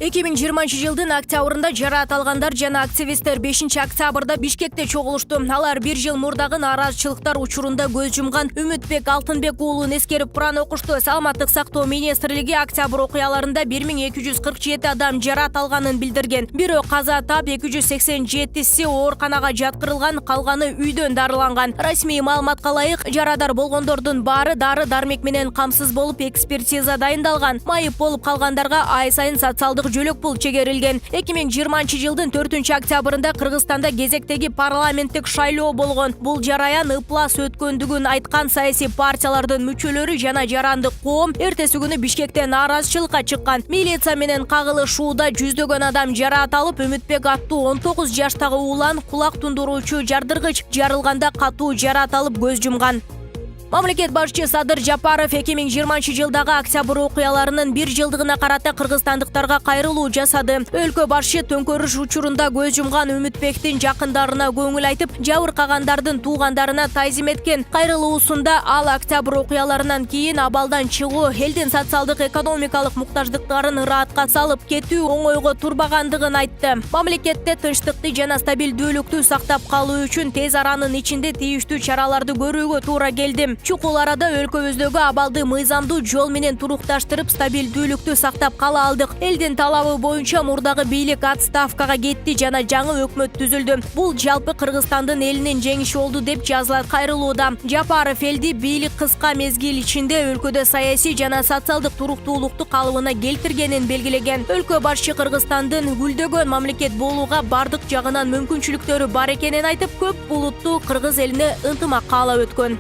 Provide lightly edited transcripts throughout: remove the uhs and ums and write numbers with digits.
2020 жылдын октябрында жараат алгандар жана активисттер 5-октябрда Бишкекте чогулушту. Алар 1 жыл мурдагы нааразычылыктар учурунда көз жумган Үмүтбек Алтынбек уулун эскерип Куран окушту. Саламаттык сактоо министрлиги октябрь окуяларында 1247 адам жараат алганын билдирген. Бирөө каза таап, 287си ооруканага жаткырылган, калганы үйдөн дарыланган. Расмий маалыматка ылайык, жарадар болгондордун баары дары-дармек менен камсыз болуп, экспертиза дайындалган. Майып болуп калгандарга ай сайын социалдык жөлөк пул чегерилген. 2020 жылдын 4-октябрында Кыргызстанда кезектеги парламенттик шайлоо болгон. Бул жараян ыплас өткөндүгүн айткан саясий партиялардын мүчөлөрү жана жарандык коом эртеси күнү Бишкекте нааразычылыкка чыккан. Милиция менен кагылышууда жүздөгөн адам жараат алып, Үмүтбек аттуу 19 жаштагы уулан кулак тундуруучу жардыргыч жарылганда катуу жараат алып көз жумган. Мамлекет башчы Садыр Жапаров 2020 жылдагы октябрь окуяларынын 1 жылдыгына карата кыргызстандыктарга кайрылуу жасады. Өлкө башчы төңкөрүш учурунда көз жумган Үмүтбектин жакындарына көңүл айтып, жабыркагандардын туугандарына таазим эткен. Кайрылуусунда ал октябрь окуяларынан кийин абалдан чыгуу, элдин социалдык экономикалык муктаждыктарын ыраатка салып кетүү оңойго турбагандыгын айтты. Мамлекетте тынчтыкты жана стабилдүүлүктү сактап калуу үчүн тез аранын ичинде тийиштүү чараларды көрүүгө туура келди. Чукул арада өлкөбүздөгү абалды мыйзамдуу жол менен турукташтырып, стабилдүүлүктү сактап кала алдык. Элдин талабы боюнча мурдагы бийлик отставкага кетти жана жаңы өкмөт түзүлдү. Бул жалпы Кыргызстандын элинин жеңиши болду деп жазылат кайрылууда. Жапаров элди бийлик кыска мезгил ичинде өлкөдө саясий жана социалдык туруктуулукту калыбына келтиргенин белгилеген. Өлкө башчы Кыргызстандын гүлдөгөн мамлекет болууга бардык жагынан мүмкүнчүлүктөрү бар экенин айтып, көп булуттуу Кыргыз элине ынтымак каалап өткөн.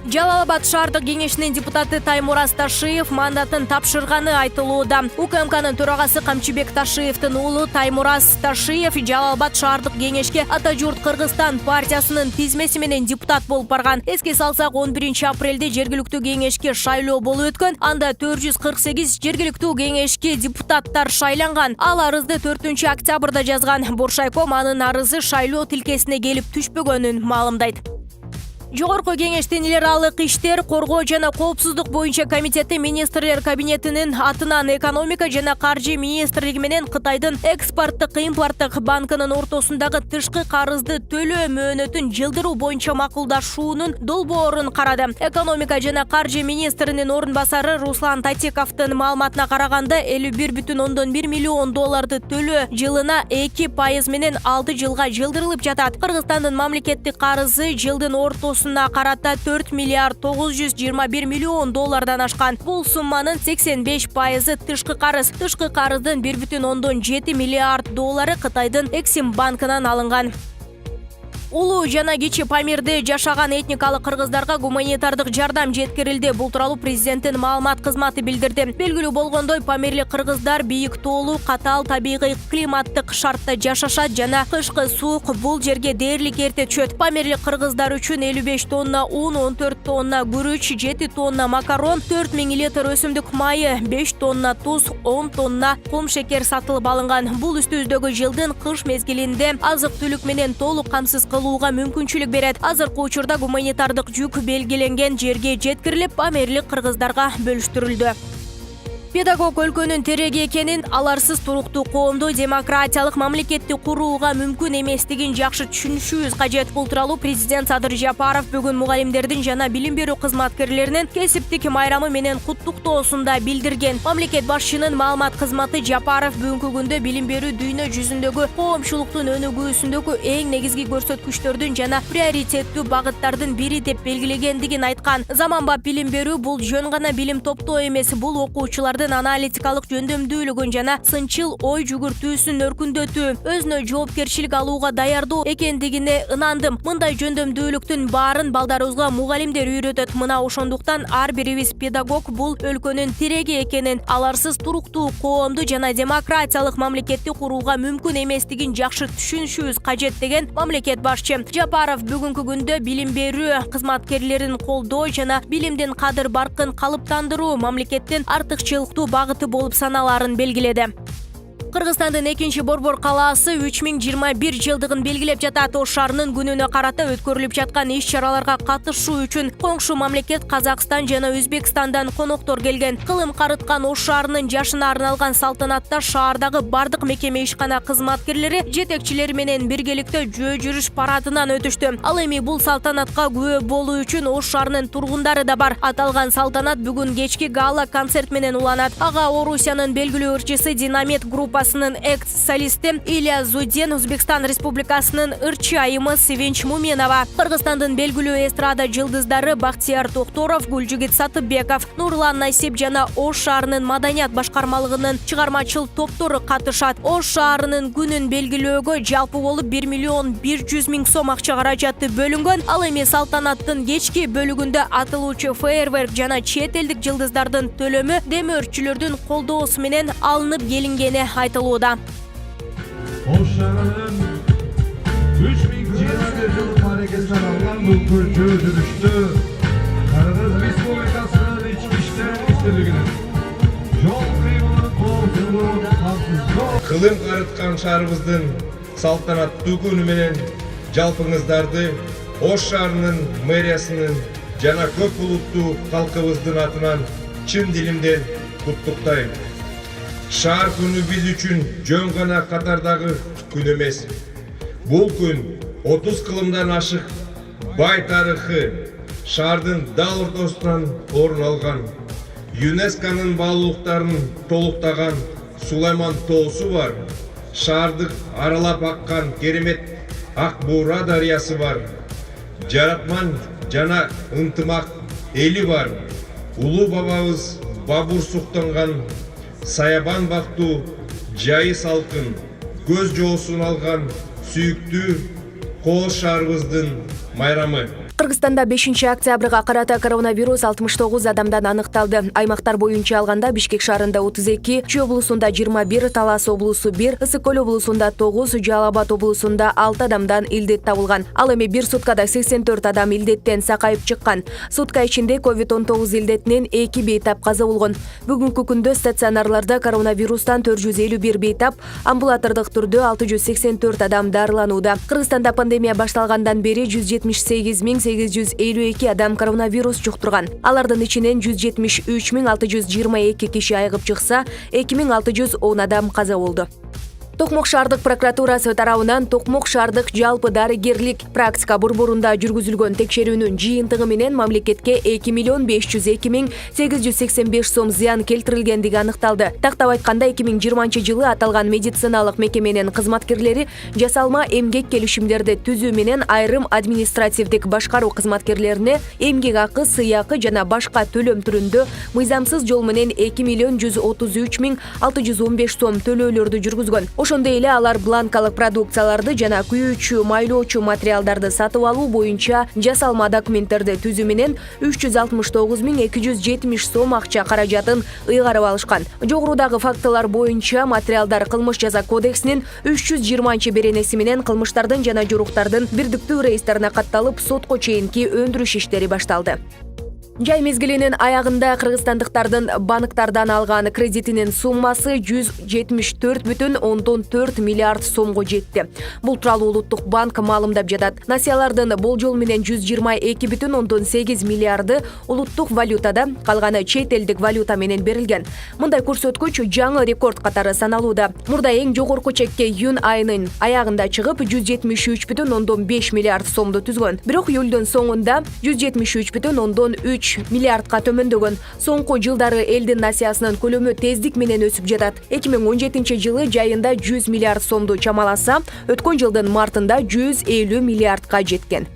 Жалал Абад шаардык кеңешинин депутаты Таймураз Ташиев мандатын тапшырганы айтылууда. УКМКнын төрагасы Камчыбек Ташиевдин уулу Таймураз Ташиев Жалал Абад шаардык кеңешке Ата журт Кыргызстан партиясынын тизмеси менен депутат болуп барган. Эске салсак, 11 апрелде жергиликтүү кеңешке шайлоо болуп өткөн. Анда 448 жергиликтүү кеңешке депутаттар шайланган. Ал арызды 4-октябрда жазган. Боршайком анын арызы шайлоо тилкесине келип түшпөгөнүн маалымдайт. Жогорку кеңештин эл аралык иштер, коргоо жана коопсуздук боюнча комитети министрлер кабинетинин атынан экономика жана каржы министрлиги менен Кытайдын экспорттук импорттук банкынын ортосундагы тышкы карызды төлөө мөөнөтүн жылдыруу боюнча макулдашуунун долбоорун карады. Экономика жана каржы министринин орун басары Руслан Татиковдун маалыматына караганда, 51,1 миллион долларды төлөө жылына 2% менен 6 жылга жылдырылып жатат. Кыргызстандын мамлекеттик карызы жылдын ортосунда карата 4 миллиард 921 миллион доллардан ашкан. Бул сумманын 85% тышкы карыз. Тышкы карыздын 1,7 миллиард доллары Кытайдын Эксим банкынан алынган. Улуу жана Кичи Памирде жашаган этникалык кыргыздарга гуманитардык жардам жеткирилди. Бул тууралуу президенттин маалымат кызматы билдирди. Белгилүү болгондой, памирлик кыргыздар бийик тоолуу, катаал табигый климаттык шартта жашашат жана кышкы суук бул жерге дээрлик эрте түшөт. Памирлик кыргыздар үчүн 55 тонна un, 14 тонна күрүч, 7 тонна макарон, 4000 литр өсүмдүк майы, 5 тонна туз, 10 тонна кум шекер сатылып алынган. Бул үстүбүздөгү жылдын кыш мезгилинде азык-түлүк менен толук камсыз кылууга мүмкүнчүлүк берет. Азыркы учурда гуманитардык жүк белгиленген жерге жеткирилип, памирлик кыргыздарга бөлүштүрүлдү. Педагог өлкөнүн тереги экенин, аларсыз туруктуу коомду демократиялык мамлекетти курууга мүмкүн эместигин жакшы түшүнүшүбүз кажет. Бул тууралуу президент Садыр Жапаров бүгүн мугалимдердин жана билим берүү кызматкерлеринин кесиптик майрамы менен куттуктоосунда билдирген. Мамлекет башчынын маалымат кызматы Жапаров бүгүнкү күндө билим берүү дүйнө жүзүндөгү коомчулуктун өнүгүүсүндөгү эң негизги көрсөткүчтөрдүн жана приоритеттүү багыттардын бири деп белгилегендигин айткан. Заманбап билим берүү бул жөн гана билим топтоо эмес, бул окуучулардын аналитикалык жөндөмдүүлүгүн жана сынчыл ой жүгүртүүсүн өркүндөтүү, өзүнө жоопкерчилик алууга даярдоо экендигине ынандым. Мындай жөндөмдүүлүктүн баарын балдарыбызга мугалимдер үйрөтөт. Мына ошондуктан ар бирибиз педагог бул өлкөнүн тиреги экенин, аларсыз туруктуу коомду жана демократиялык мамлекетти курууга мүмкүн эместигин жакшы түшүнүшүбүз кажет деген мамлекет башчы. Жапаров бүгүнкү күндө билим берүү кызматкерлерин колдоо жана билимдин кадыр баркын калыптандыруу мамлекеттин артыкчылык багыты болуп саналарын белгиледи. Кыргызстандын экинчи Борбор калаасы 3021 жылдыгын белгилеп жатат. Ош шаарынын күнүнө карата өткөрүлүп жаткан иш-чараларга катышуу үчүн коңшу мамлекет Казакстан жана Өзбекстандан коноктор келген. Кылым карыткан Ош шаарынын жашына арналган салтанатта шаардагы бардык мекеме ишкана кызматкерлери жетекчилери менен биргеликте жөө жүрүш парадынан өтүштү. Ал эми бул салтанатка күбө болуу үчүн Ош шаарынын тургундары да бар. Аталган салтанат бүгүн кечки гала концерт менен уланат. Ага Орусиянын белгилүү ырчысы Динамит группасынын экс-солисти Илья Зуден, Өзбекстан Республикасынын ырчы айымы Севинч Муменова, Кыргызстандын белгилүү эстрада жылдыздары Бактияр Токторов, Гүлжигит Сатыбеков, Нурлан Насип жана Ош шаарынын маданият башкармалыгынын чыгармачыл топтору катышат. Ош шаарынын күнүн белгилөөгө жалпы болуп 1 миллион 100 миң сом акча каражаты бөлүнгөн. Ал эми салтанаттын кечки бөлүгүндө атылуучу фейерверк жана чет элдик жылдыздардын төлөмү демөөрчүлөрдүн колдоосу менен алынып келингени айтылууда. Ош шаарынын 3021 жылдык мерекесине арналган бул жөө жүрүштү Кыргыз Республикасынын ички иштер министрлигинин жол кыймылын коопсуздугун камсыздоо кылым карыткан шаарыбыздын салтанаттуу күнү менен жалпыңыздарды Ош шаарынын мэриясынын жана көп улуттуу калкыбыздын атынан чын дилимден куттуктайм. Шаар күнү биз үчүн жөн гана катардагы күн эмес. Бул күн 30 кылымдан ашык бай тарыхы шаардын дал ортосунан орун алган. ЮНЕСКОнун баалуулуктарын толуктаган Сулайман тоосу бар. Шаардык аралап аккан керемет Ак Буура дарыясы бар. Жаратман жана ынтымак эли бар. Улуу бабабыз Бабур суктанган Саябан бактуу жайы салкын көз жоосун алган сүйүктүү Кооз шаарыбыздын майрамы. Кыргызстанда 5-октябрга карата коронавирус 69 адамдан аныкталды. Аймактар боюнча алганда Бишкек шаарында 32, Чүй облусунда 21, Талас облусу 1, Ысык көл облусунда 9, Жалал Абад облусунда 6 адамдан илдет табылган. Ал эми бир суткада 84 адам илдеттен сакайып чыккан. Сутка ичинде COVID-19 илдетинен 2 бейтап каза болгон. Бүгүнкү күндө стационарларда коронавирустан 451 бейтап, амбулатордук түрдө 684 адам дарыланууда. Кыргызстанда пандемия башталгандан бери 178.852 адам коронавирус жуктурган. Алардын ичинен 173.622 киши айыгып чыкса, 2.610 адам каза болду. Токмок шаардык прокуратурасы тарабынан Токмок шаардык жалпы дарыгерлик практика борборунда жүргүзүлгөн текшерүүнүн жыйынтыгы менен мамлекетке 2.502.885 сом зыян келтирилгендиги аныкталды. Тактап айтканда 2020 жылы аталган медициналык мекеменин кызматкерлери жасалма эмгек келишимдерди түзүү менен айрым административдик башкаруу кызматкерлерине эмгек акы, сыйакы жана башка төлөм түрүндө мыйзамсыз жол менен 2.133.615 сом төлөөлөрдү жүргүзгөн. Ошондой эле алар бланкалык продукцияларды жана күйүүчү, майлоочу материалдарды сатып алуу боюнча жасалма документтерди түзүү менен 369.270 сом акча каражатын ыйгарып алышкан. Жогорудагы фактылар боюнча материалдар Кылмыш жаза кодексинин 320 беренеси менен кылмыштардын жана жоруктардын бирдиктүү реестрине катталып, сотко чейинки өндүрүш иштери башталды. Жай мезгилинин аягында кыргызстандыктардын банктардан алган кредитинин суммасы 174,4 миллиард сомго жетти. Бул тууралуу Улуттук банк маалымдап жатат. Насиялардын болжол менен 122,8 миллиарды улуттук валютада, калганы чет элдик валюта менен берилген. Мындай көрсөткүч жаңы рекорд катары саналууда. Мурда эң жогорку чекке июнь айынын аягында чыгып 173,5 миллиард сомду түзгөн. Бирок июлдун соңунда 173,3 миллиардка төмөндөгөн. Соңку жылдары элдин насиясынын көлөмү тездик менен өсүп жатат. 2017 жылы жайында 100 миллиард сомду чамаласа, өткөн жылдын мартында 150 миллиардка жеткен.